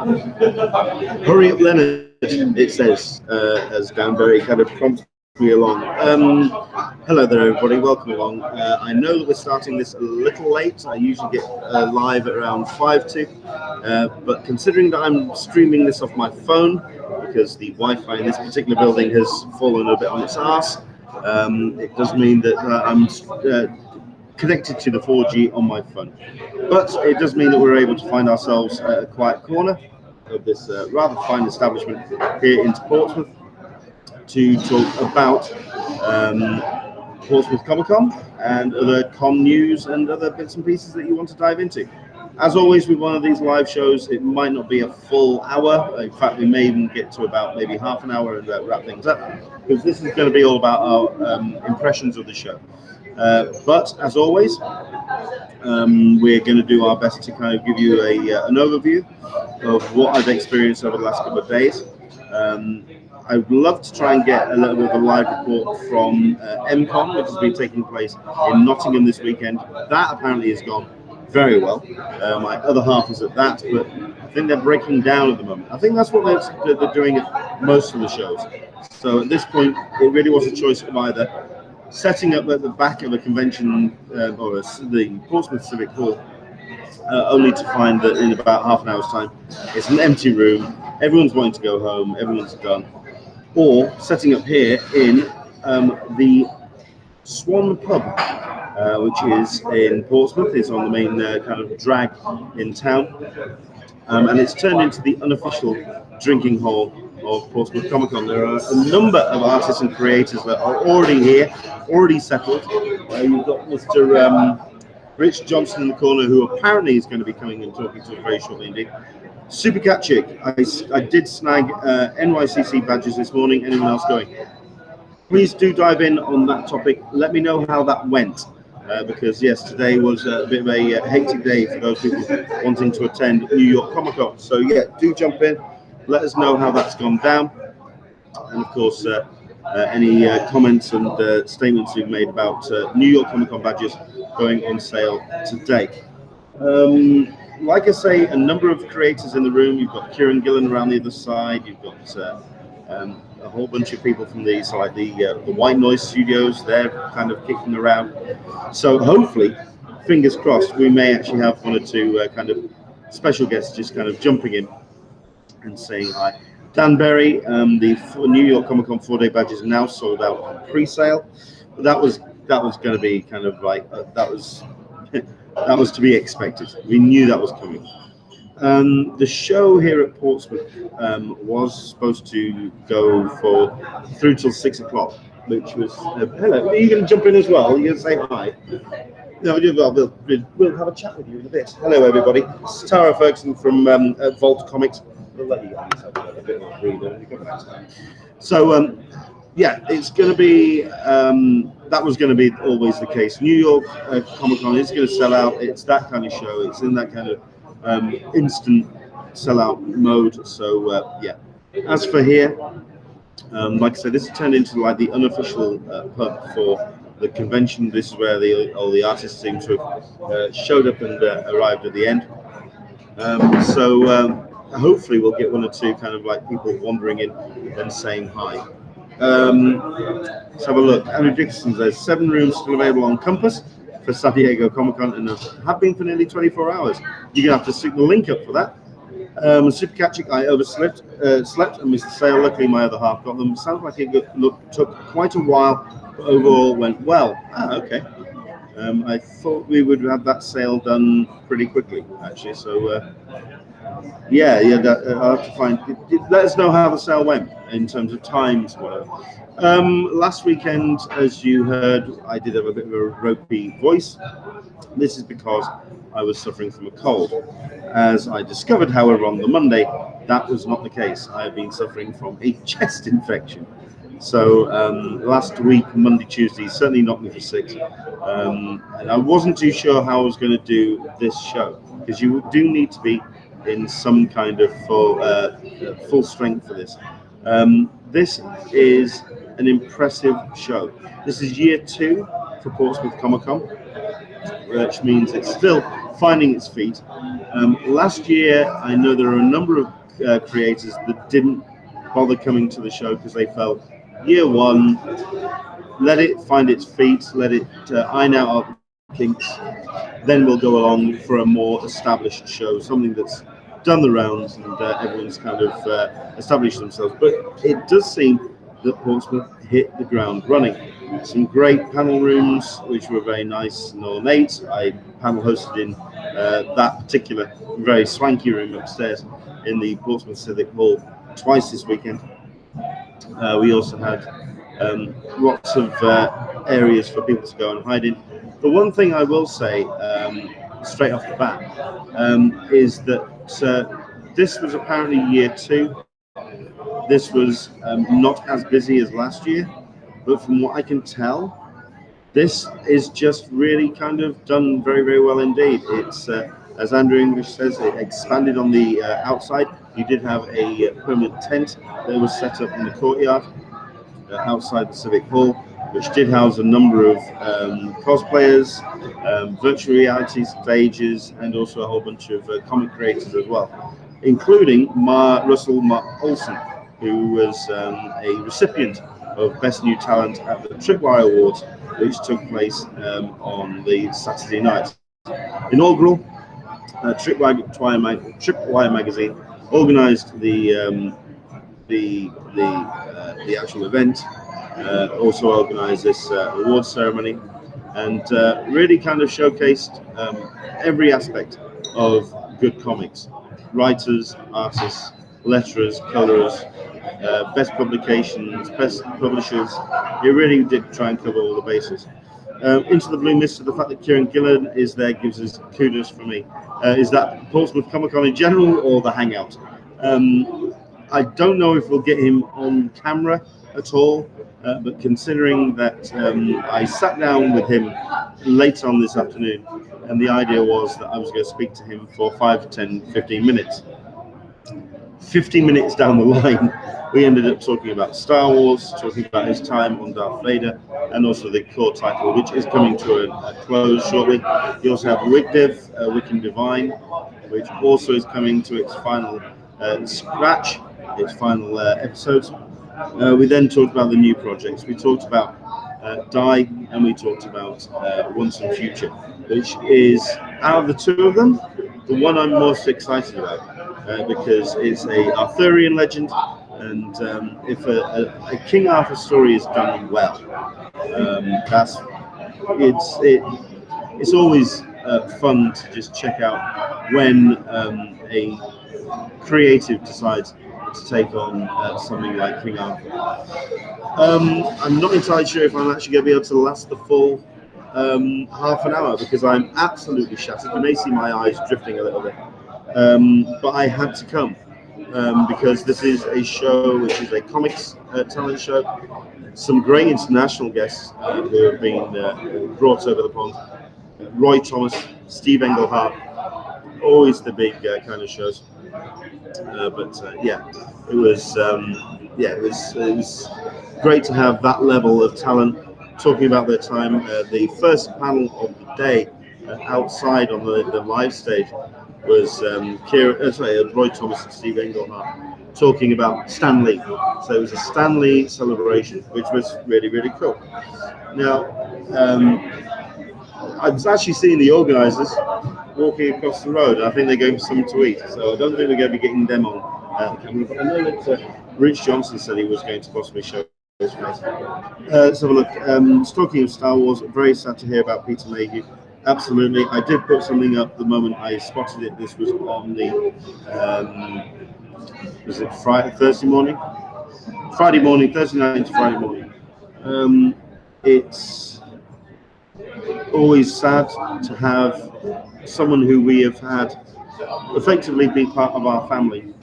Hurry up, Leonard, it says, as Danbury kind of prompts me along. Hello there, everybody. Welcome along. I know that we're starting this a little late. I usually get live at around 5 to, but considering that I'm streaming this off my phone, because the Wi-Fi in this particular building has fallen a bit on its arse, it does mean that I'm connected to the 4G on my phone. But it does mean that we're able to find ourselves at a quiet corner of this rather fine establishment here in Portsmouth to talk about Portsmouth Comic Con and other con news and other bits and pieces that you want to dive into. As always with one of these live shows, it might not be a full hour. In fact, we may even get to about maybe half an hour and wrap things up, because this is going to be all about our impressions of the show. But as always, we're going to do our best to kind of give you an overview of what I've experienced over the last couple of days. I would love to try and get a little bit of a live report from MCon, which has been taking place in Nottingham this weekend. That apparently has gone very well. My other half is at that, but I think they're breaking down at the moment. I think that's what they're doing at most of the shows. So at this point, it really was a choice of either setting up at the back of a convention or the Portsmouth Civic Hall, only to find that in about half an hour's time, it's an empty room, everyone's wanting to go home, everyone's done, or setting up here in the Swan Pub, which is in Portsmouth. It's on the main kind of drag in town, and it's turned into the unofficial drinking hall of Portsmouth Comic Con. There are a number of artists and creators that are already here, already settled. You've got Mr. Rich Johnson in the corner, who apparently is going to be coming and talking to us very shortly indeed. Super Catchick, I did snag NYCC badges this morning. Anyone else going? Please do dive in on that topic. Let me know how that went, because yes, today was a bit of a hectic day for those people wanting to attend New York Comic Con. So yeah, do jump in. Let us know how that's gone down, and of course any comments and statements you've made about New York Comic Con badges going on sale today. Like I say, a number of creators in the room. You've got Kieran Gillen around the other side. You've got a whole bunch of people from the White Noise Studios. They're kind of kicking around. So hopefully, fingers crossed, we may actually have one or two kind of special guests just kind of jumping in and saying hi. Danbury, the New York Comic Con 4-day badges are now sold out on pre-sale. But that was going to be kind of like that was to be expected. We knew that was coming. The show here at Portsmouth was supposed to go through till 6 o'clock, which was hello. Are you going to jump in as well? Are you going to say hi? No, we'll have a chat with you in a bit. Hello, everybody. It's Tara Ferguson from Vault Comics. We'll let you get yourself a bit more breather. So, yeah, it's going to be, that was going to be always the case. New York Comic Con is going to sell out. It's that kind of show. It's in that kind of instant sellout mode. So, yeah. As for here, like I said, this has turned into like the unofficial pub for the convention. This is where all the artists seem to have showed up and arrived at the end. Hopefully we'll get one or two kind of like people wandering in and saying hi. Let's have a look. Andrew Dixon says 7 rooms still available on Compass for San Diego Comic Con and have been for nearly 24 hours. You're gonna have to stick the link up for that. Super Catchick, I overslept and missed the sale. Luckily my other half got them. Sounds like it took quite a while, but overall went well. Okay. I thought we would have that sale done pretty quickly, actually. So, yeah, I'll have to find. Let us know how the sale went in terms of times, whatever. Last weekend, as you heard, I did have a bit of a ropey voice. This is because I was suffering from a cold. As I discovered, however, on the Monday, that was not the case. I have been suffering from a chest infection. So last week, Monday, Tuesday, certainly knocked me for 6. And I wasn't too sure how I was going to do this show, because you do need to be in some kind of full strength for this. This is an impressive show. This is year 2 for Portsmouth Comic Con, which means it's still finding its feet. Last year, I know there are a number of creators that didn't bother coming to the show because they felt year one, let it find its feet, let it iron out our kinks, then we'll go along for a more established show, something that's done the rounds and everyone's kind of established themselves. But it does seem that Portsmouth hit the ground running. Some great panel rooms, which were very nice and ornate. I panel hosted in that particular very swanky room upstairs in the Portsmouth Civic Hall twice this weekend. We also had lots of areas for people to go and hide in. The one thing I will say straight off the bat is that this was apparently year two. This was not as busy as last year, but from what I can tell, this is just really kind of done very, very well indeed. It's, as Andrew English says, it expanded on the outside. You did have a permanent tent that was set up in the courtyard outside the Civic Hall, which did house a number of cosplayers, virtual reality stages, and also a whole bunch of comic creators as well, including Russell Olsen, who was a recipient of Best New Talent at the Tripwire Awards, which took place on the Saturday night. Inaugural, Tripwire magazine organised the actual event, also organised this award ceremony, and really kind of showcased every aspect of good comics: writers, artists, letterers, colorers, best publications, best publishers. It really did try and cover all the bases. Into the Blue Mist, the fact that Kieran Gillen is there gives us kudos for me. Is that Portsmouth Comic Con in general or the Hangout? I don't know if we'll get him on camera at all, but considering that I sat down with him later on this afternoon, and the idea was that I was going to speak to him for 5, 10, 15 minutes. 15 minutes down the line, we ended up talking about Star Wars, talking about his time on Darth Vader, and also the core title, which is coming to a close shortly. You also have Wigdiv, Wiccan Divine, which also is coming to its final scratch, its final episodes. We then talked about the new projects. We talked about Die, and we talked about Once and Future, which is, out of the two of them, the one I'm most excited about, because it's a Arthurian legend, and if a King Arthur story is done well, it's always fun to just check out when a creative decides to take on something like King Arthur. I'm not entirely sure if I'm actually going to be able to last the full half an hour, because I'm absolutely shattered. You may see my eyes drifting a little bit, but I had to come because this is a show which is a comics talent show. Some great international guests who have been brought over the pond. Roy Thomas, Steve Englehart, always the big kind of shows. It was great to have that level of talent talking about their time. The first panel of the day outside on the live stage was Roy Thomas and Steve Englehart talking about Stan Lee. So it was a Stan Lee celebration, which was really, really cool. Now, I was actually seeing the organisers walking across the road. I think they're going for something to eat, so I don't think we're going to be getting them on camera. But I know that Rich Johnson said he was going to possibly show his face. Let's have a look. Talking of Star Wars, very sad to hear about Peter Mayhew. Absolutely. I did put something up the moment I spotted it. This was on the, was it Thursday morning? Friday morning, Thursday night to Friday morning. It's always sad to have someone who we have had effectively be part of our family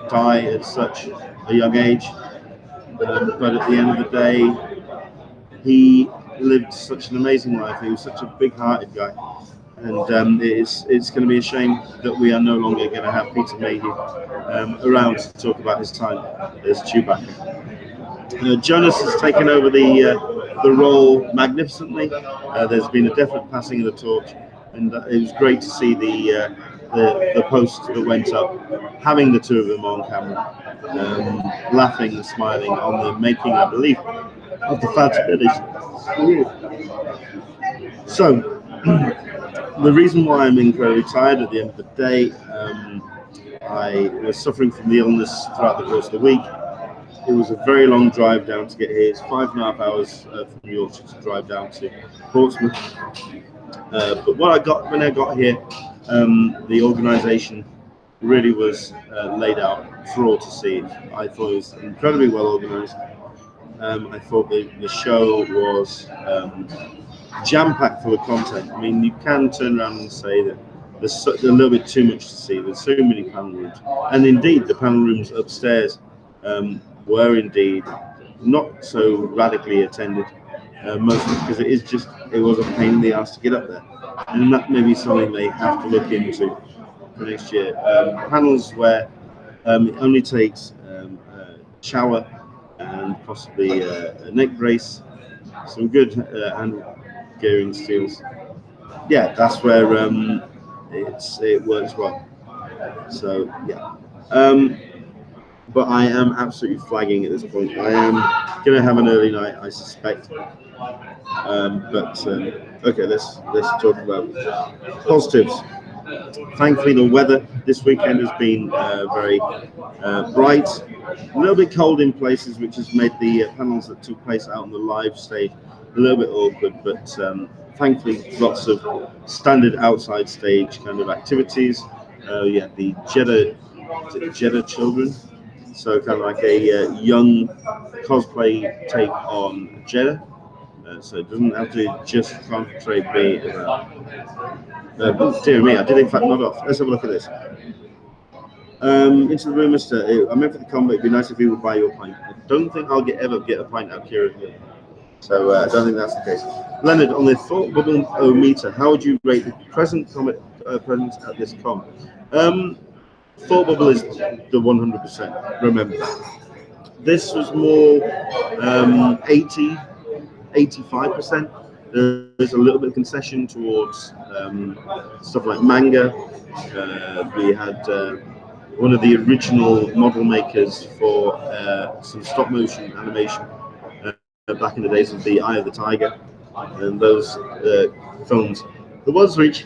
die at such a young age. But at the end of the day, he lived such an amazing life. He was such a big-hearted guy, and it's going to be a shame that we are no longer going to have Peter Mayhew around to talk about his time as Chewbacca. Jonas has taken over the role magnificently. There's been a definite passing of the torch. and it was great to see the post that went up, having the two of them on camera, laughing and smiling on the making, I believe, of the Phantom Edition. So, the reason why I'm incredibly tired at the end of the day, I was suffering from the illness throughout the course of the week. It was a very long drive down to get here. It's 5.5 hours from Yorkshire to drive down to Portsmouth. But what I got when I got here, the organisation really was laid out for all to see. I thought it was incredibly well organised. I thought the show was jam-packed full of content. I mean, you can turn around and say that there's a little bit too much to see. There's so many panel rooms, and indeed the panel rooms upstairs were indeed not so radically attended, mostly because it was a pain in the ass to get up there, and that may be something they have to look into for next year. Panels where it only takes a shower and possibly a neck brace, some good hand gearing steels. Yeah, that's where it works well. So yeah, but I am absolutely flagging at this point. I am going to have an early night, I suspect. Okay, let's talk about positives. Thankfully, the weather this weekend has been very bright, a little bit cold in places, which has made the panels that took place out on the live stage a little bit awkward, but thankfully lots of standard outside stage kind of activities. Yeah, the Jeddah children, so kind of like a young cosplay take on Jeddah. So it doesn't have to just concentrate be dear me, I did in fact nod off. Let's have a look at this. Into the room, Mr. I meant for the comment, it'd be nice if you would buy your pint. I don't think I'll ever get a pint out of Kieran here. So I don't think that's the case. Leonard, on the thought bubble meter, how would you rate the present comic presence at this con? Thought bubble is the 100%. Remember, this was more 85%. There is a little bit of concession towards stuff like manga. We had one of the original model makers for some stop motion animation back in the days of the Eye of the Tiger and those films. There was which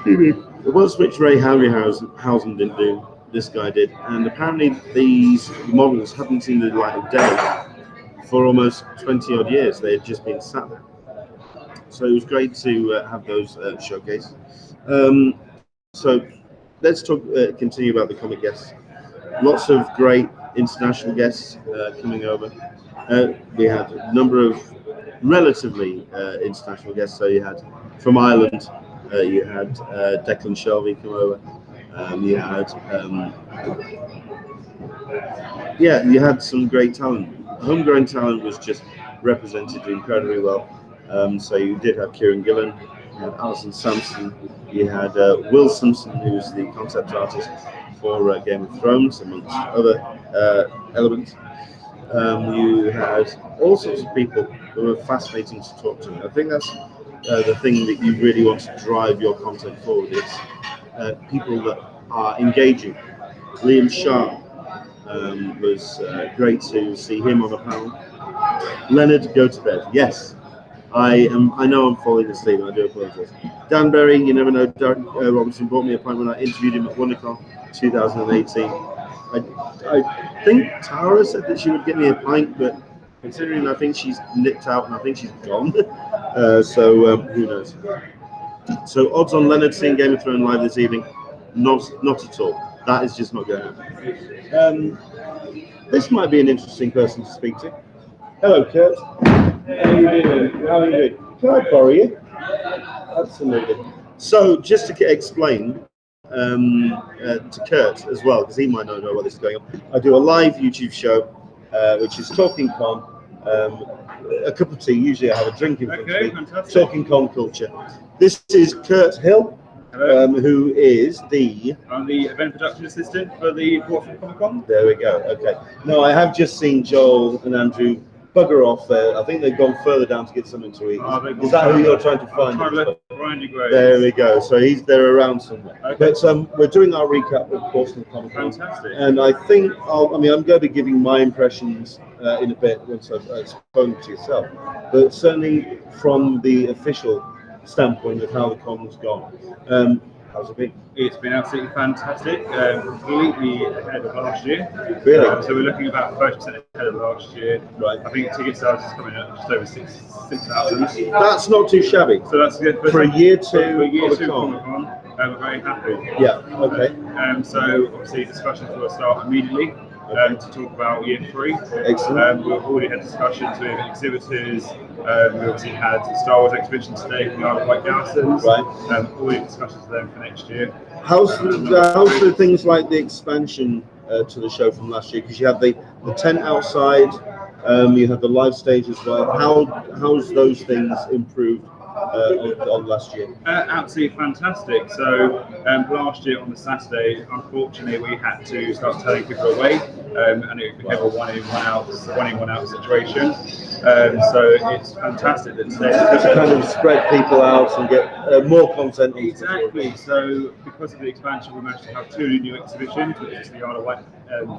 Ray Harryhausen didn't do. This guy did, and apparently these models hadn't seen the light of day for almost 20 odd years. They had just been sat there. So it was great to have those showcased. So let's continue about the comic guests. Lots of great international guests coming over. We had a number of relatively international guests. So you had from Ireland, you had Declan Shelby come over. You had some great talent. Homegrown talent was just represented incredibly well. So you did have Kieran Gillen, you had Alison Sampson, you had Will Simpson, who's the concept artist for Game of Thrones, amongst other elements. You had all sorts of people who were fascinating to talk to. I think that's the thing that you really want to drive your content forward. It's people that are engaging. Liam Sharp was great to see him on a panel. Leonard, go to bed. Yes, I know I'm falling asleep. I do apologise. Dan Berry, you never know. Derek Robinson bought me a pint when I interviewed him at WonderCon 2018. I think Tara said that she would get me a pint, but considering I think she's nipped out and I think she's gone, so who knows. So odds on Leonard seeing Game of Thrones live this evening? Not at all. That is just not going to happen. This might be an interesting person to speak to. Hello, Kurt. How are you doing? How are you doing? Can I borrow you? Absolutely. So just to explain to Kurt as well, because he might not know what this is going on. I do a live YouTube show, which is Talkin Con. A cup of tea. Usually I have a drink in front of me. Fantastic. Talkin Con culture. This is Kurt Hill. Who is I'm the event production assistant for the Portsmouth Comic Con. There we go. Okay. No, I have just seen Joel and Andrew bugger off there. I think they've gone further down to get something to eat. Is that who you're trying to find? There we go. So they're around somewhere. Okay. But we're doing our recap of Portsmouth Comic Con. Fantastic. And I think I'm going to be giving my impressions in a bit once I've spoken to yourself. But certainly from the official standpoint of how the con's gone. How's it been? It's been absolutely fantastic, completely ahead of last year. Really? So we're looking about 30% ahead of last year. Right. I think ticket sales is coming at just over 6,000. That's not too shabby. So that's good. For a year two Comic Con, we're very happy. Yeah, okay. So obviously discussions will start immediately. To talk about year 3. Excellent. We've already had discussions with exhibitors. We obviously had the Star Wars exhibition today from the Isle of Wight Garrisons. Right. Already discussions with them for next year. How's the things like the expansion to the show from last year? Because you had the tent outside, you had the live stage as well. How's those things improved on last year? Absolutely fantastic. So last year on the Saturday, unfortunately, we had to start turning people away, and it became a one in, one out situation. So it's fantastic that today to kind of spread people out and get more content. Exactly. So because of the expansion, we managed to have 2 new exhibitions, which is the Isle of Wight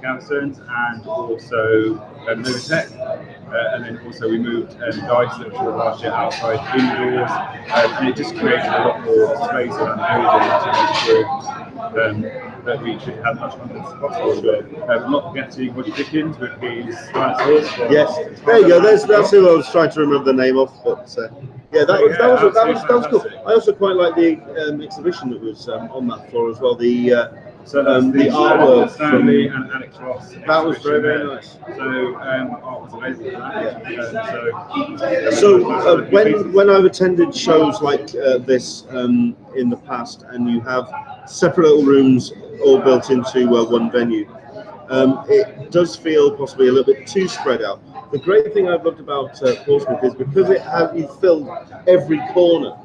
Garrisons and also Novitech. And then also we moved Dice, which was last year outside indoors, and it just created a lot more space around the area that we should have much content as possible. Not forgetting Roger Dickens with his dinosaurs. Yes, there you go. That's who I was trying to remember the name of, but yeah, that was cool. I also quite like the exhibition that was on that floor as well. The artwork Stanley and Alex Ross. That was very nice. So art was available for Yeah. that. So when I've attended shows like this in the past, and you have separate little rooms all built into one venue, it does feel possibly a little bit too spread out. The great thing I've loved about Portsmouth is because you filled every corner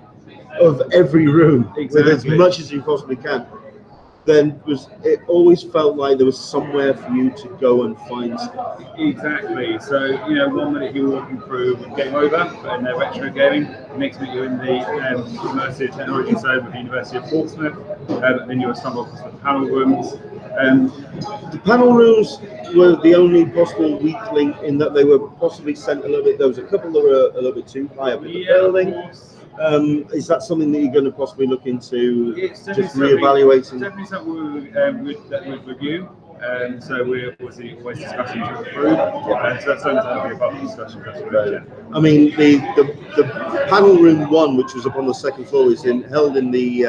of every room with as much as you possibly can. Then it always felt like there was somewhere for you to go and find stuff. Exactly. So, 1 minute you're walking through with Game Over, but in their retro gaming. The next minute you're in the immersive technology zone with the University of Portsmouth. Then you'll stumble across the panel rooms. The panel rooms were the only possible weak link in that they were possibly sent a little bit. There was a couple that were a little bit too high up in the building. Is that something that you're going to possibly look into just reevaluating? It's definitely something we'd review. So we're obviously always discussing to improve. So that's something that will be a part of the discussion. I mean, the panel room 1, which was up on the second floor, is held in the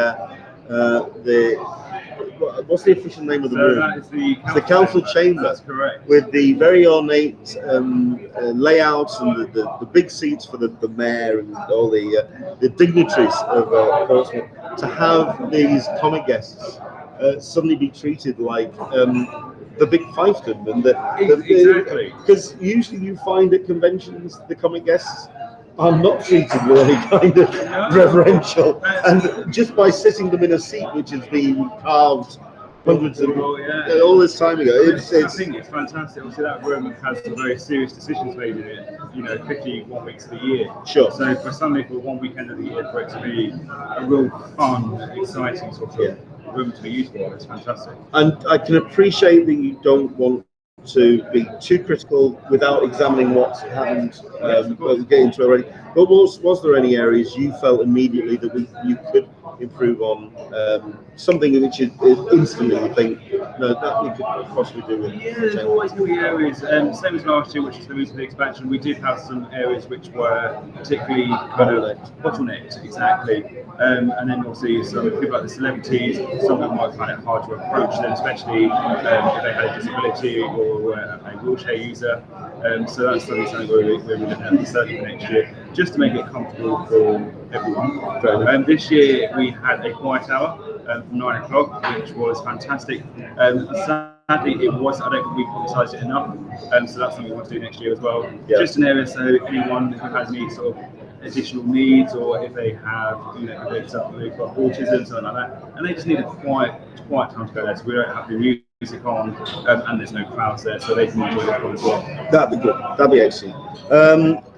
what's the official name of the room? That is the council chamber. That's correct. With the very ornate layouts and the big seats for the mayor and all the dignitaries of Portsmouth. To have these comic guests suddenly be treated like the big fiefdom, and exactly, because usually you find at conventions the comic guests are not treated with any kind of reverential, and just by sitting them in a seat which has been carved hundreds of all this time ago, I think it's fantastic. Obviously, that room has some very serious decisions made in it. 51 weeks of the year. Sure. So suddenly for 1 weekend of the year, for it to be a real fun, exciting sort of room to be used for, it's fantastic. And I can appreciate that you don't want to be too critical without examining what's happened. We'll get into it already. But was there any areas you felt immediately that you could improve on? Something which is instantly you think, no, that we could possibly do with. Yeah, there's always going to be areas, same as last year, which is the reason for the expansion. We did have some areas which were particularly kind of bottlenecked, exactly. And then obviously some people like the celebrities, some people might find it hard to approach them, especially if they had a disability or a wheelchair user. So that's something we're looking at certainly for next year, just to make it comfortable for everyone. This year we had a quiet hour from 9 o'clock, which was fantastic. Sadly, it was. I don't think we publicised it enough. So that's something we want to do next year as well. Yeah. Just an area so anyone who has any sort of additional needs, or if they have, if they've got autism, something like that, and they just need a quiet time to go there, so we don't have the music music on, and there's no crowds there, so they can enjoy the con as well. That'd be good. That'd be excellent.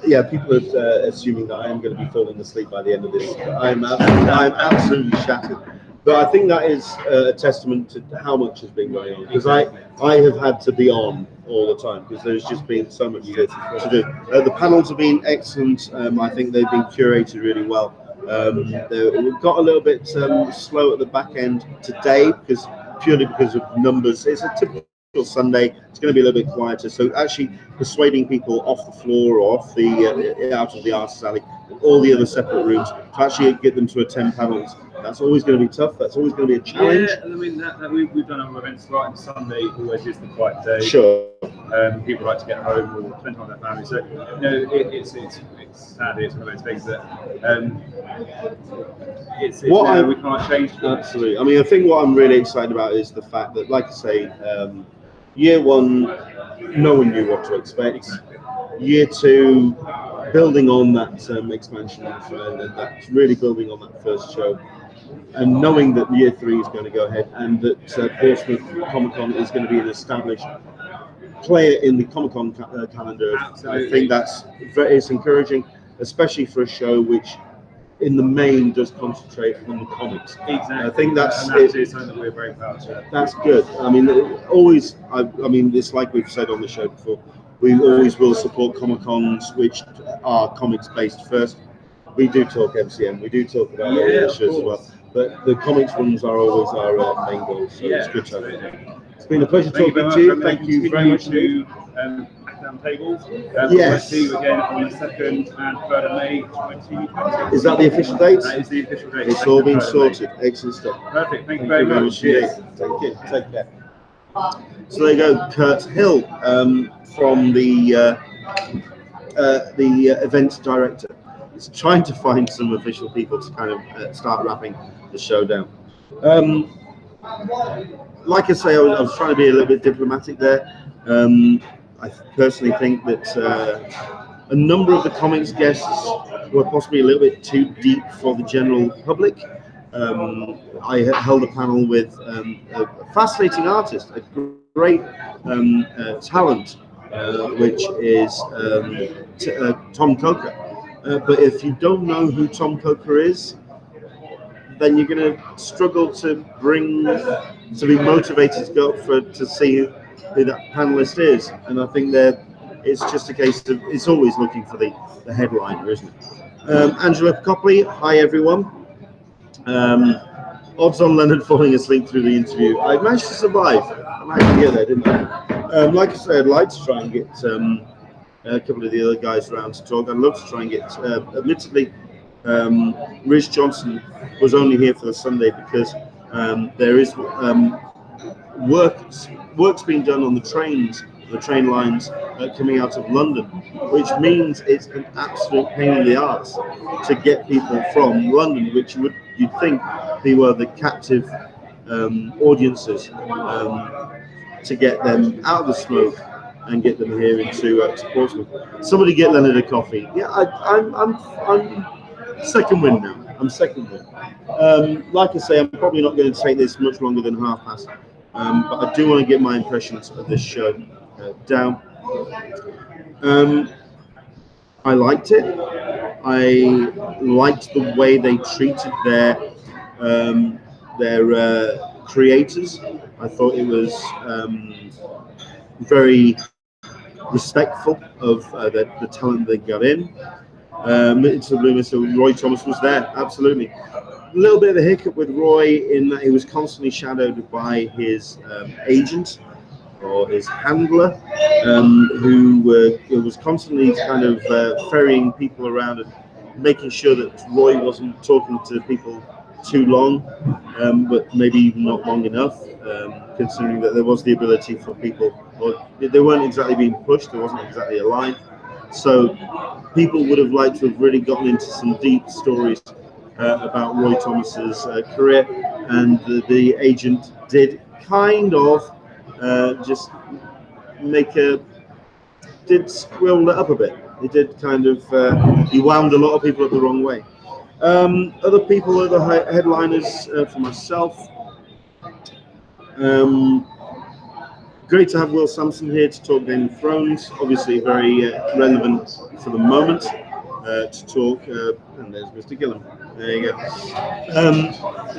Yeah, people are assuming that I am going to be falling asleep by the end of this. I'm absolutely shattered. But I think that is a testament to how much has been going on. Because I have had to be on all the time because there's just been so much to do. The panels have been excellent. I think they've been curated really well. We've got a little bit slow at the back end today purely because of numbers. It's a typical Sunday. It's going to be a little bit quieter. So actually persuading people off the floor or off the out of the artist alley, all the other separate rooms, to actually get them to attend panels. That's always going to be tough. That's always going to be a challenge. Yeah, I mean, we've done our events right, and Sunday always is the quiet day. Sure. People like to get home or spend time with their family. So, it's sadly it's one of those things that we can't change. Absolutely. I mean, I think what I'm really excited about is the fact that, like I say, year one, no one knew what to expect. Year two, building on that expansion, and that's really building on that first show. And knowing that year three is going to go ahead, and that Portsmouth Comic Con is going to be an established player in the Comic Con calendar. Absolutely. I think it's encouraging, especially for a show which, in the main, does concentrate on the comics. Exactly. I think that's something that we're very proud of. That's good. I mean, I mean, it's like we've said on the show before. We always will support Comic Cons which are comics based first. We do talk MCM. We do talk about all the shows as well. But the comics ones are always our main goals. So it's good to have. It's been a pleasure talking to you. Thank you very much. To down tables. Yes. We'll see you again on the 2nd and 3rd of May 2020. Is that the official date? That is the official date. It's all been sorted. Excellent stuff. Perfect. Thank you very much. Cheers. Take care. So there you go, Kurt Hill from the event director. It's trying to find some official people to kind of start wrapping the show down. Like I say, I was trying to be a little bit diplomatic there. I personally think that a number of the comics guests were possibly a little bit too deep for the general public. I held a panel with a fascinating artist, a great talent, which is Tom Coker. But if you don't know who Tom Coker is, then you're going to struggle to be motivated to go up to see who that panelist is. And I think that it's just a case of it's always looking for the headliner, isn't it? Angela Copley, hi everyone. Odds on Leonard falling asleep through the interview. I managed to survive. I managed to get there, didn't I? Like I said, I'd like to try and get a couple of the other guys around to talk. I'd love to try and get, admittedly, Rhys Johnson was only here for the Sunday because there is work's being done on the train lines coming out of London, which means it's an absolute pain in the arse to get people from London, which you'd think they were the captive audiences, to get them out of the smoke and get them here into Portsmouth. Somebody get Leonard a coffee. Yeah, I'm second win now. I'm second win. Like I say, I'm probably not going to take this much longer than half past, but I do want to get my impressions of this show down. I liked it. I liked the way they treated their creators. I thought it was very respectful of the talent they got in. Mr. Roy Thomas was there, absolutely. A little bit of a hiccup with Roy in that he was constantly shadowed by his agent or his handler, who was constantly kind of ferrying people around and making sure that Roy wasn't talking to people too long, but maybe even not long enough, considering that there was the ability for people, or they weren't exactly being pushed, there wasn't exactly a line. So people would have liked to have really gotten into some deep stories about Roy Thomas's career, and the agent did kind of just did squirrel it up a bit. He did kind of, he wound a lot of people up the wrong way. Other people, other headliners for myself. Great to have Will Sampson here to talk Game of Thrones. Obviously, very relevant for the moment to talk. And there's Mr. Gillam. There you go.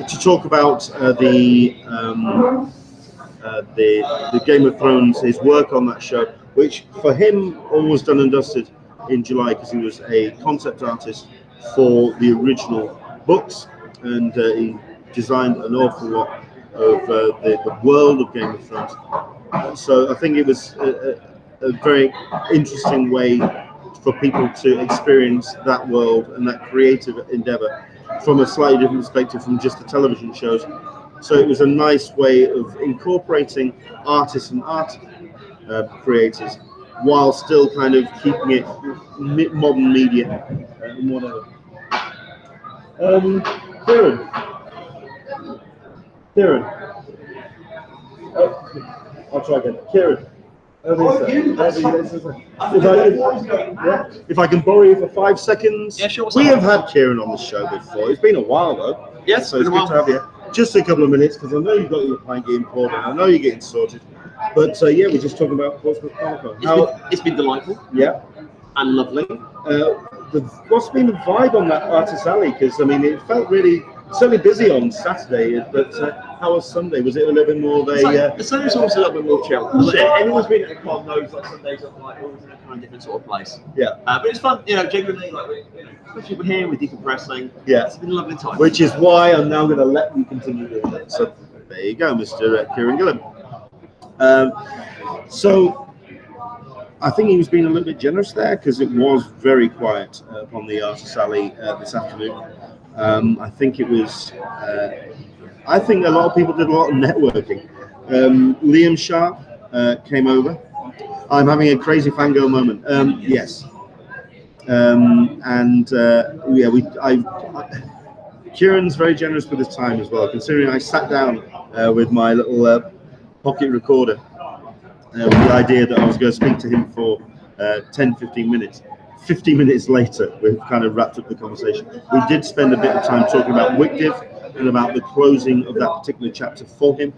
To talk about the Game of Thrones, his work on that show, which for him almost done and dusted in July because he was a concept artist for the original books, and he designed an awful lot of the world of Game of Thrones. So I think it was a very interesting way for people to experience that world and that creative endeavor from a slightly different perspective from just the television shows. So it was a nice way of incorporating artists and art creators while still kind of keeping it modern media and whatever. Kieran. I'll try again. Kieran. If I can borrow you for 5 seconds. Yeah, sure. We have had Kieran on the show before. It's been a while though. Yes, so it's good to have you. Just a couple of minutes because I know you've got your pint game poured and I know you're getting sorted. But yeah, we're just talking about Portsmouth Comic Con. It's been delightful. Yeah. And lovely. What's been the vibe on that Artist Alley? Because I mean, it felt certainly busy on Saturday, but how was Sunday? Was it a little bit more of a... The Sunday was always a little bit more chill. Anyone's been at a con knows like Sundays are like always in a kind of different sort of place. Yeah. But it's fun, genuinely, like, especially we're here, we're decompressing. Yeah. It's been a lovely time. Which is why I'm now going to let you continue doing it. So there you go, Mr. Kieran Gillam. So I think he was being a little bit generous there because it was very quiet upon the Artist Alley this afternoon. I think it was. I think a lot of people did a lot of networking. Liam Sharp came over. I'm having a crazy fangirl moment. Yes, Kieran's very generous with his time as well. Considering I sat down with my little pocket recorder with the idea that I was going to speak to him for 10-15 minutes. 50 minutes later, we've kind of wrapped up the conversation. We did spend a bit of time talking about Wickdiv and about the closing of that particular chapter for him,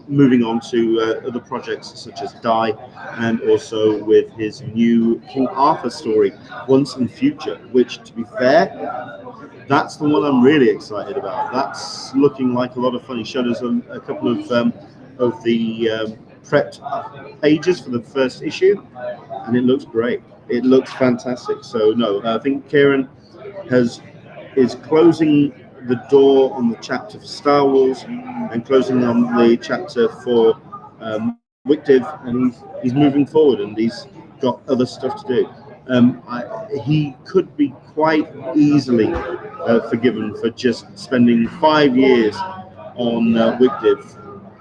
moving on to other projects such as Die, and also with his new King Arthur story, Once and Future, which, to be fair, that's the one I'm really excited about. That's looking like a lot of fun. He showed us a couple of the prepped pages for the first issue, and it looks great. It looks fantastic. So no, I think Kieran is closing the door on the chapter for Star Wars and closing on the chapter for Wickdiv, and he's moving forward and he's got other stuff to do. He could be quite easily forgiven for just spending 5 years on Wickdiv,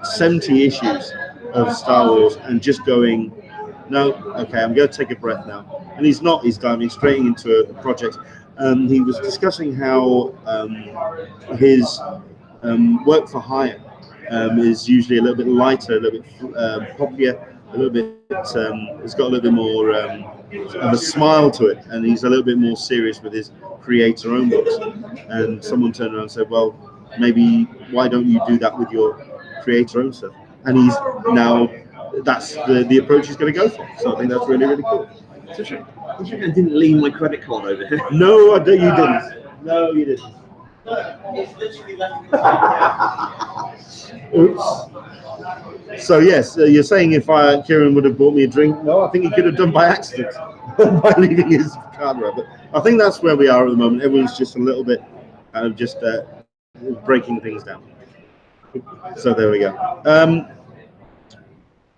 70 issues of Star Wars, and just going, no, okay, I'm going to take a breath now. And he's not, he's diving straight into a project. He was discussing how his work for hire is usually a little bit lighter, a little bit poppier, a little bit, it's got a little bit more of a smile to it, and he's a little bit more serious with his creator-owned books. And someone turned around and said, well, maybe why don't you do that with your creator-owned stuff? And he's now, that's the approach he's going to go for. So I think that's really, really cool. I didn't lean my credit card over here. No, you didn't. No, you didn't. Oops. So yes, you're saying if Kieran would have bought me a drink? No, I think he could have done by accident by leaving his card there. But I think that's where we are at the moment. Everyone's just a little bit kind of just breaking things down. So there we go.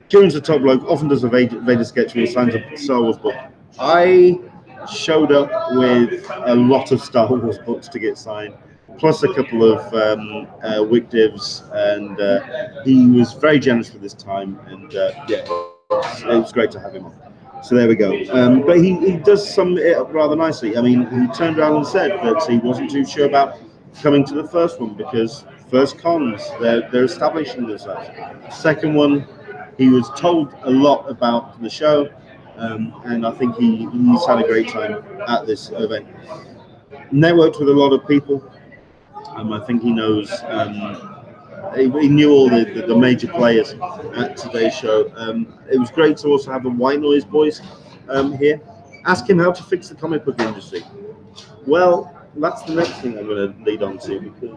Kieran's a top bloke, often does a Vader sketch when he signs a Star Wars book. I showed up with a lot of Star Wars books to get signed, plus a couple of Wickdivs, and he was very generous with his time, and yeah, it was great to have him on. So there we go. But he does sum it up rather nicely. I mean, he turned around and said that he wasn't too sure about coming to the first one because first cons, they're establishing themselves. Second one, he was told a lot about the show, and I think he's had a great time at this event. Networked with a lot of people. I think he knows he knew all the major players at today's show. It was great to also have the White Noise boys here. Ask him how to fix the comic book industry. Well, that's the next thing I'm going to lead on to, because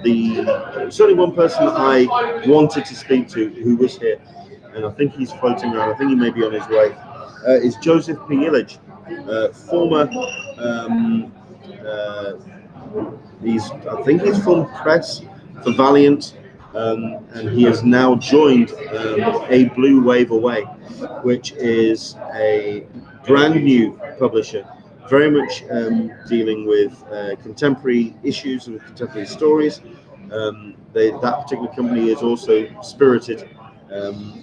there's only one person that I wanted to speak to who was here, and I think he's floating around. I think he may be on his way. Is Joseph P. Illich, former. I think he's from press for Valiant, and he has now joined A Blue Wave Away, which is a brand new publisher, very much dealing with contemporary issues and contemporary stories. That particular company is also spirited.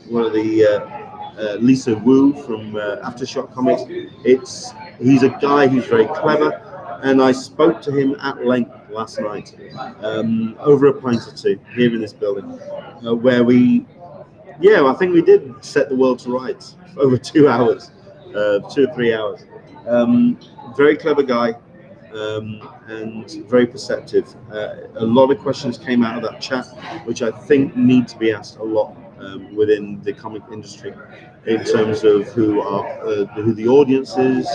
One of the Lisa Wu from Aftershock Comics. He's a guy who's very clever, and I spoke to him at length last night over a pint or two here in this building, where I think we did set the world to rights for over 2 hours, 2 or 3 hours. Very clever guy, and very perceptive. A lot of questions came out of that chat, which I think need to be asked a lot within the comic industry, in terms of who the audience is,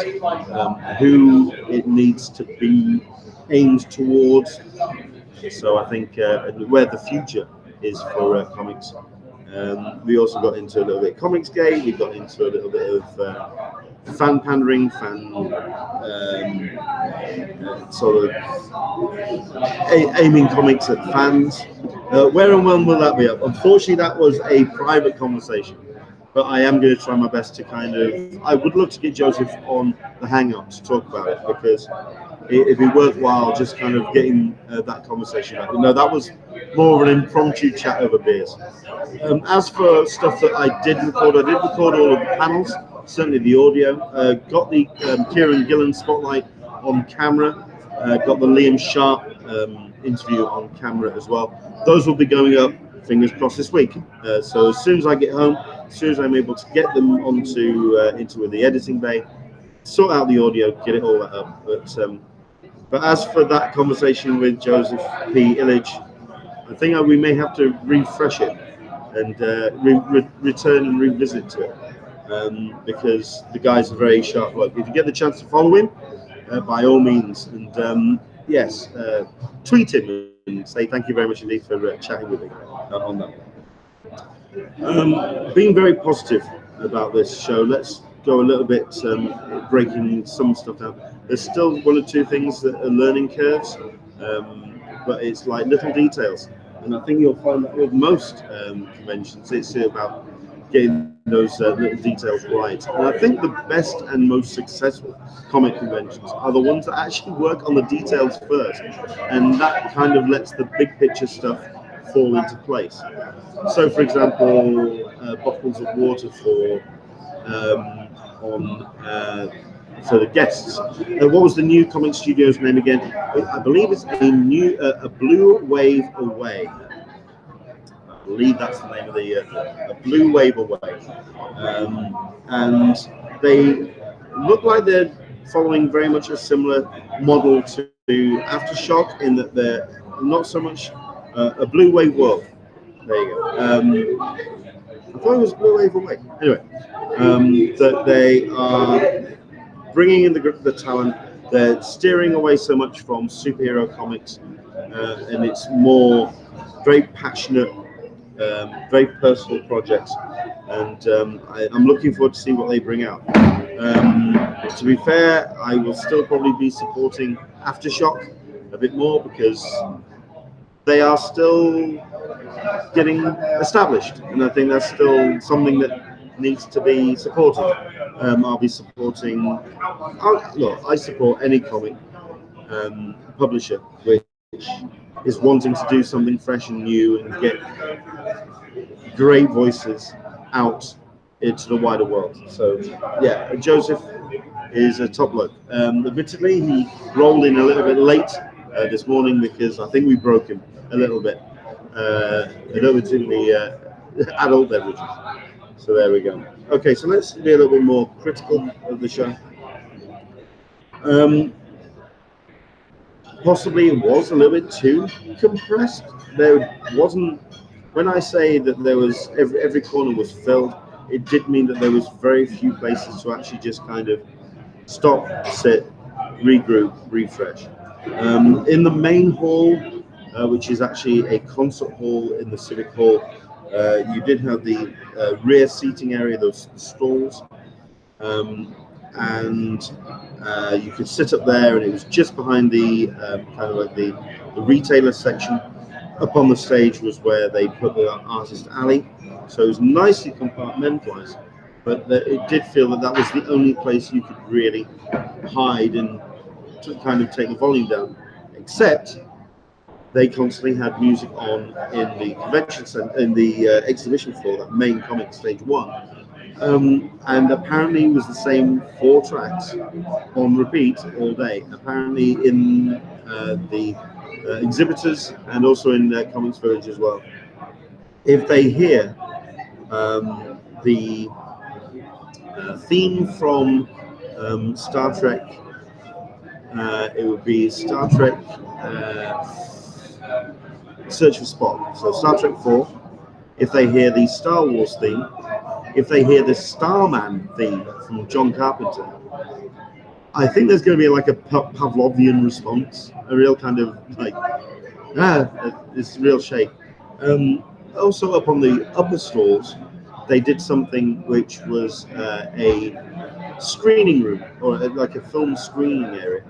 who it needs to be aimed towards. So I think where the future is for comics. We also got into a little bit of comics gate. We got into a little bit of fan pandering, sort of aiming comics at fans. Where and when will that be up? Unfortunately, that was a private conversation, but I am going to try my best to I would love to get Joseph on the Hangout to talk about it, because it'd be worthwhile just kind of getting that conversation out. That was more of an impromptu chat over beers. As for stuff that I did record all of the panels, certainly the audio. Got the Kieran Gillen spotlight on camera. Got the Liam Sharp interview on camera as well. Those will be going up, fingers crossed, this week. So as soon as I get home, as soon as I'm able to get them into the editing bay, sort out the audio, get it all up. But as for that conversation with Joseph P. Illich, I think we may have to refresh it and return and revisit to it, because the guy's a very sharp bloke. If you get the chance to follow him, by all means, and yes, tweet him and say thank you very much indeed for chatting with me on that. Being very positive about this show, let's go a little bit breaking some stuff down. There's still one or two things that are learning curves, but it's like little details, and I think you'll find that with most conventions, it's about getting those little details right. And I think the best and most successful comic conventions are the ones that actually work on the details first, and that kind of lets the big picture stuff fall into place. So, for example, bottles of water for the guests. What was the new comic studio's name again? I believe it's a Blue Wave Away. I believe that's the name of the Blue Wave Away, and they look like they're following very much a similar model to Aftershock, in that they're not so much a Blue Wave world. There you go. I thought it was Blue Wave Away. Anyway, that they are bringing in the talent. They're steering away so much from superhero comics, and it's more very passionate, very personal projects. And I'm looking forward to see what they bring out. To be fair, I will still probably be supporting Aftershock a bit more, because they are still getting established, and I think that's still something that needs to be supported. I'll be supporting. Look, I support any comic publisher which is wanting to do something fresh and new and get great voices out into the wider world. So yeah, Joseph is a top bloke. Admittedly, he rolled in a little bit late this morning, because I think we broke him a little bit. A little bit too many adult beverages. So there we go. Okay, so let's be a little bit more critical of the show. Possibly it was a little bit too compressed. There wasn't. When I say that there was every corner was filled, it did mean that there was very few places to actually just kind of stop, sit, regroup, refresh. In the main hall, which is actually a concert hall in the Civic Hall, you did have the rear seating area, those stalls, and you could sit up there, and it was just behind the kind of like the retailer section. Up on the stage was where they put the artist alley, so it was nicely compartmentalized, but it did feel that that was the only place you could really hide and to kind of take the volume down, except they constantly had music on in the convention center, in the exhibition floor, that main comic stage one. And apparently it was the same 4 tracks on repeat all day. Apparently in the exhibitors and also in Comics Village as well. If they hear the theme from Star Trek, it would be Star Trek Search for Spock. So Star Trek 4. If they hear the Star Wars theme, if they hear the Starman theme from John Carpenter, I think there's going to be like a Pavlovian response, a real kind of like, it's real shake. Also up on the upper stalls, they did something which was a screening room, or like a film screening area.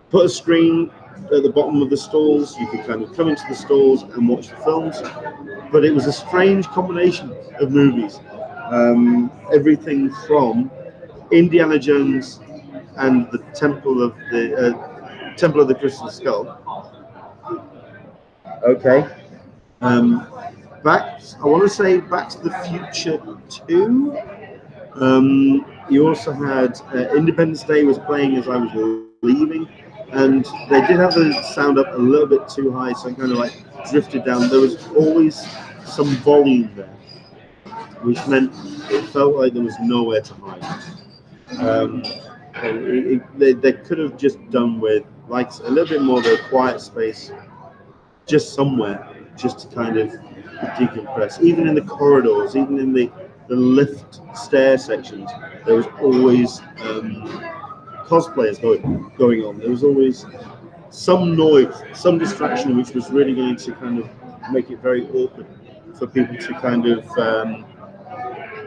Put a screen at the bottom of the stalls, you could kind of come into the stalls and watch the films, but it was a strange combination of movies. Everything from Indiana Jones and the Temple of the Crystal Skull. Okay. I want to say Back to the Future 2. You also had Independence Day was playing as I was leaving, and they did have the sound up a little bit too high, so it kind of like drifted down. There was always some volume there, which meant it felt like there was nowhere to hide. They could have just done with like a little bit more of a quiet space, just somewhere, just to kind of decompress. Even in the corridors, even in the lift stair sections, there was always cosplayers going on. There was always some noise, some distraction, which was really going to kind of make it very awkward for people to kind of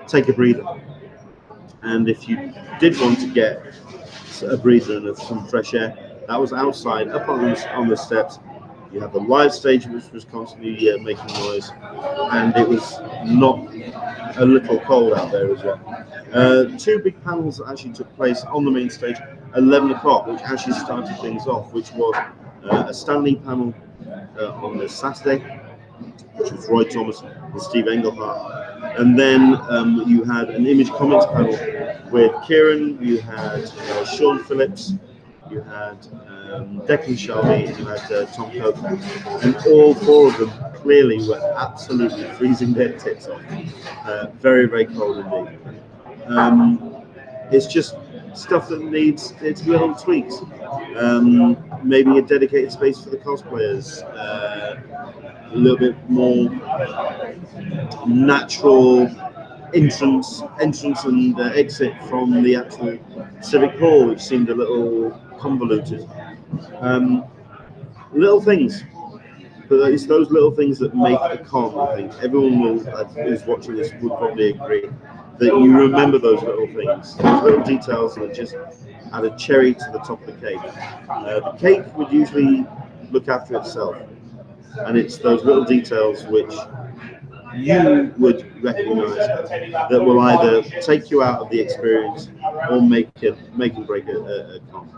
take a breather. And if you did want to get a breather and some fresh air, that was outside, up on the steps. You had the live stage, which was constantly making noise, and it was not a little cold out there as well. 2 big panels that actually took place on the main stage, 11 o'clock, which actually started things off, which was a standing panel on the Saturday, which was Roy Thomas and Steve Englehart. And then you had an Image Comics panel with Kieran, you had Sean Phillips, you had Declan Shelby, and you had Tom Cope. And all 4 of them clearly were absolutely freezing their tits off. Very, very cold indeed. It's just stuff that needs its little tweaks. Maybe a dedicated space for the cosplayers, a little bit more natural entrance and exit from the actual Civic Hall, which seemed a little convoluted. Little things, but it's those little things that make a con. I think everyone who's watching this would probably agree that you remember those little things, those little details that just add a cherry to the top of the cake. The cake would usually look after itself, and it's those little details which you would recognise that will either take you out of the experience or make and break a con.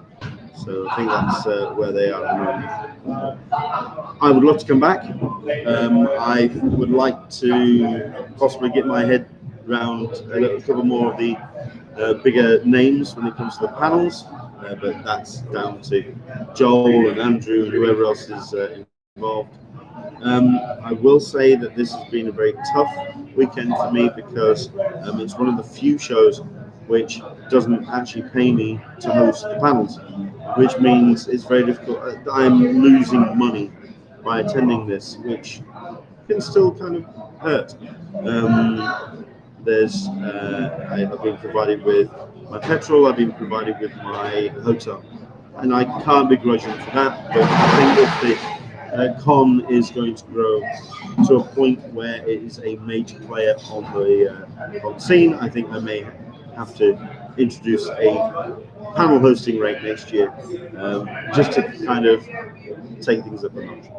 So I think that's where they are at the moment. I would love to come back. I would like to possibly get my head around a couple more of the bigger names when it comes to the panels, but that's down to Joel and Andrew and whoever else is involved. I will say that this has been a very tough weekend for me because it's one of the few shows which doesn't actually pay me to host the panels. which means it's very difficult. I'm losing money by attending this, which can still kind of hurt. I've been provided with my petrol, I've been provided with my hotel, and I can't begrudge them for that. But I think if the con is going to grow to a point where it is a major player on the scene, I think I may have to introduce a panel hosting rate next year, just to kind of take things up a notch.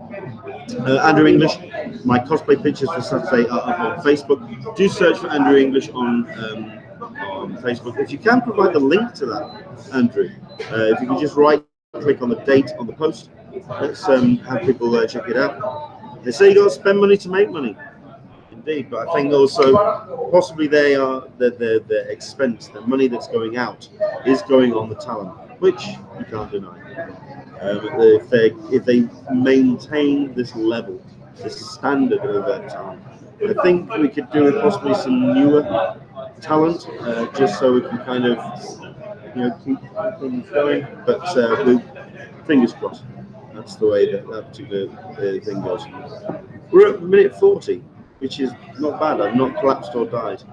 Andrew English, my cosplay pictures for Saturday are up on Facebook. Do search for Andrew English on Facebook. If you can provide the link to that, Andrew, if you can just right-click on the date on the post, let's have people check it out. They say you got to spend money to make money. Indeed, but I think also possibly the expense, the money that's going out, is going on the talent, which you can't deny. If they maintain this level, this standard of that talent, I think we could do with possibly some newer talent, just so we can kind of keep things going. But fingers crossed. That's the way that particular thing goes. We're at minute 40, which is not bad. I've not collapsed or died.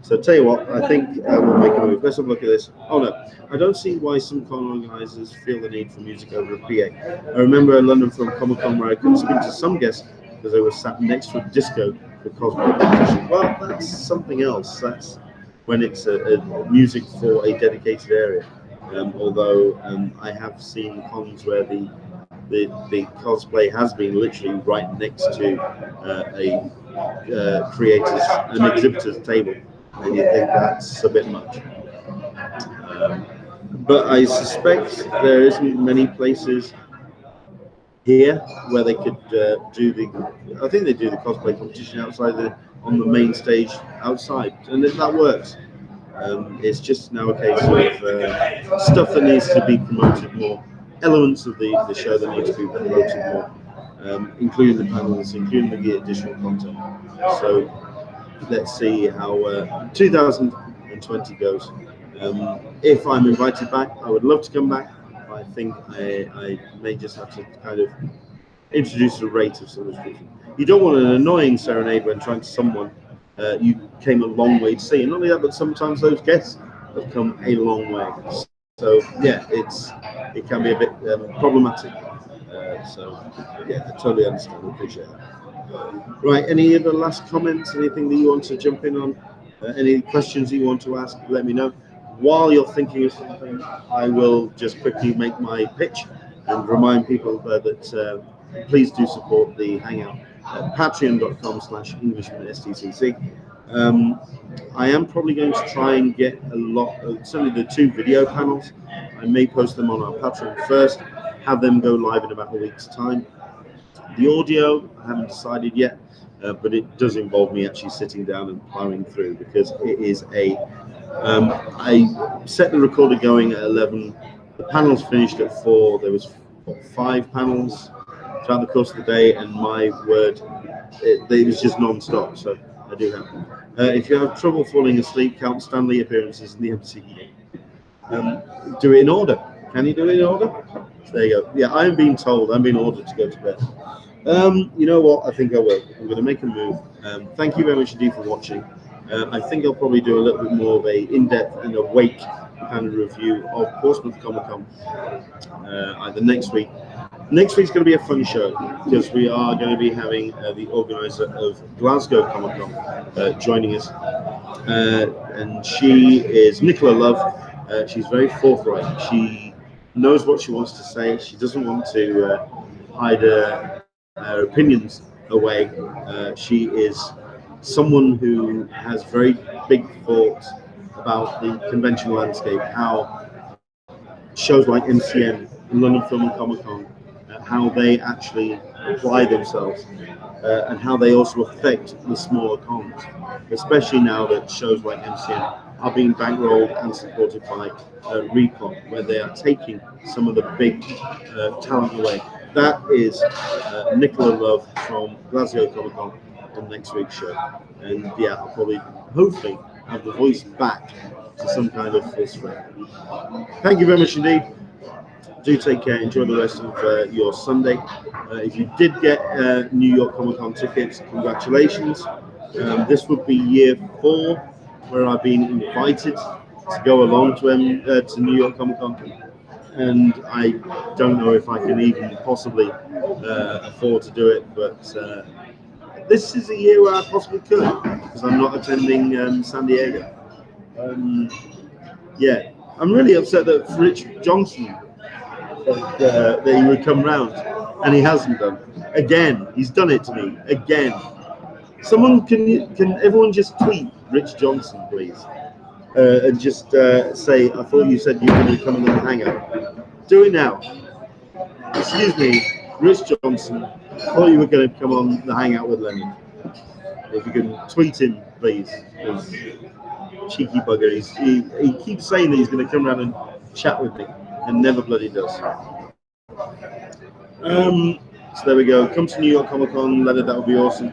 So tell you what, I think we'll make a move. Let's have a look at this. Oh no, I don't see why some con organisers feel the need for music over a PA. I remember in London from Comic Con where I couldn't speak to some guests because they were sat next to a disco for cosplay competition. Well, that's something else. That's when it's a music for a dedicated area. Although I have seen cons where the cosplay has been literally right next to a creator's, an exhibitor's table, and you think that's a bit much. But I suspect there isn't many places here where they could do I think they do the cosplay competition outside on the main stage outside, and if that works. It's just now a case of stuff that needs to be promoted more, elements of the show that need to be promoted more, including the panels, including the additional content. So let's see how 2020 goes. If I'm invited back, I would love to come back. I think I may just have to kind of introduce a rate of some restriction. You don't want an annoying serenade when trying to someone you came a long way to see, and not only that, but sometimes those guests have come a long way. So yeah, it can be a bit problematic. So yeah, I totally understand. I appreciate that. Right, any other last comments? Anything that you want to jump in on? Any questions you want to ask? Let me know. While you're thinking of something, I will just quickly make my pitch and remind people that please do support the Hangout at patreon.com/EnglishmanSTCC. I am probably going to try and get a lot of, certainly the 2 video panels. I may post them on our Patreon first, have them go live in about a week's time. The audio, I haven't decided yet, but it does involve me actually sitting down and plowing through, because it is I set the recorder going at 11. The panels finished at 4. There was 5 panels throughout the course of the day, and my word, it was just non-stop. So I do have them. If you have trouble falling asleep, count Stanley appearances in the MCU. Do it in order. Can you do it in order? There you go. Yeah, I'm being told. I'm being ordered to go to bed. You know what? I think I will. I'm going to make a move. Thank you very much indeed for watching. I think I'll probably do a little bit more of a in-depth and awake kind of review of Portsmouth Comic Con either next week. Next week's going to be a fun show, because we are going to be having the organizer of Glasgow Comic Con joining us, and she is Nicola Love. She's very forthright. She knows what she wants to say. She doesn't want to hide her opinions away. She is someone who has very big thoughts about the convention landscape, how shows like MCN and London Film and Comic Con, how they actually apply themselves, and how they also affect the smaller cons, especially now that shows like MCN are being bankrolled and supported by Recon, where they are taking some of the big talent away. That is Nicola Love from Glasgow Comic Con on next week's show. And yeah, I'll probably, hopefully, have the voice back to some kind of full strength. Thank you very much indeed. Do take care. Enjoy the rest of your Sunday. If you did get New York Comic Con tickets, congratulations. This would be year 4 where I've been invited to go along to New York Comic Con, and I don't know if I can even possibly afford to do it, but this is a year where I possibly could, because I'm not attending San Diego. Yeah, I'm really upset that Rich Johnson that he would come round, and he hasn't done. Again, he's done it to me again. Someone can everyone just tweet Rich Johnson, please, and just say, I thought you said you were going to come and hang out. Do it now. Excuse me, Rich Johnson. I thought you were going to come on the hangout with Leonard. If you can tweet him, please. Cheeky bugger. He keeps saying that he's going to come around and chat with me, and never bloody does. So there we go. Come to New York Comic Con, Leonard. That would be awesome.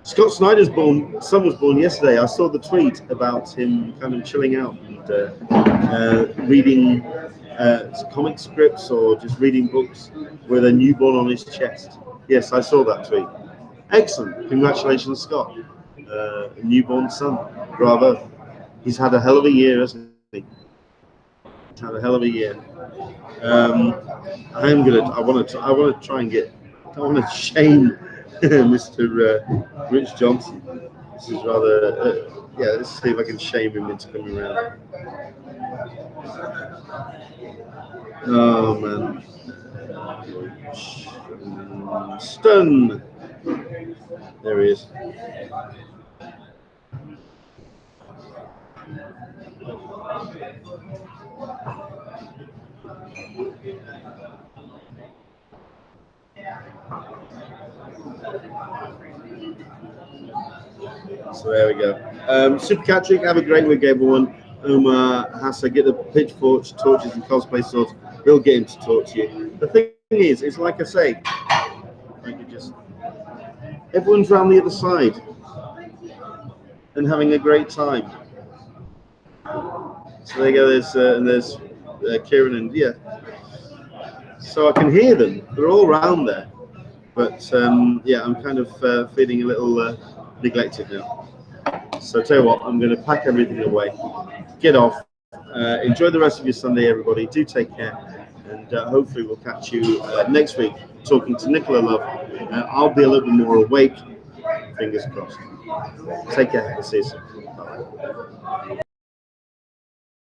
Scott Snyder's son was born yesterday. I saw the tweet about him kind of chilling out and reading comic scripts or just reading books with a newborn on his chest. Yes, I saw that tweet. Excellent. Congratulations, Scott. Newborn son. Bravo. He's had a hell of a year, hasn't he? He's had a hell of a year. I want to try and get. I want to shame Mr. Rich Johnson. This is rather. Yeah, let's see if I can shame him into coming around. Oh man. Stun. There he is. So there we go. Super Catrick, have a great week, everyone. Omar Hassa, get the pitchforks, torches, and cosplay swords. We'll get him to talk to you. The thing is, it's like I say, everyone's around the other side and having a great time. So there you go. There's Kieran and yeah. So I can hear them. They're all around there. But yeah, I'm kind of feeling a little neglected now. So tell you what, I'm going to pack everything away, get off, enjoy the rest of your Sunday, everybody. Do take care, and hopefully we'll catch you next week talking to Nicola Love. I'll be a little bit more awake. Fingers crossed. Take care. I'll see you soon. Bye.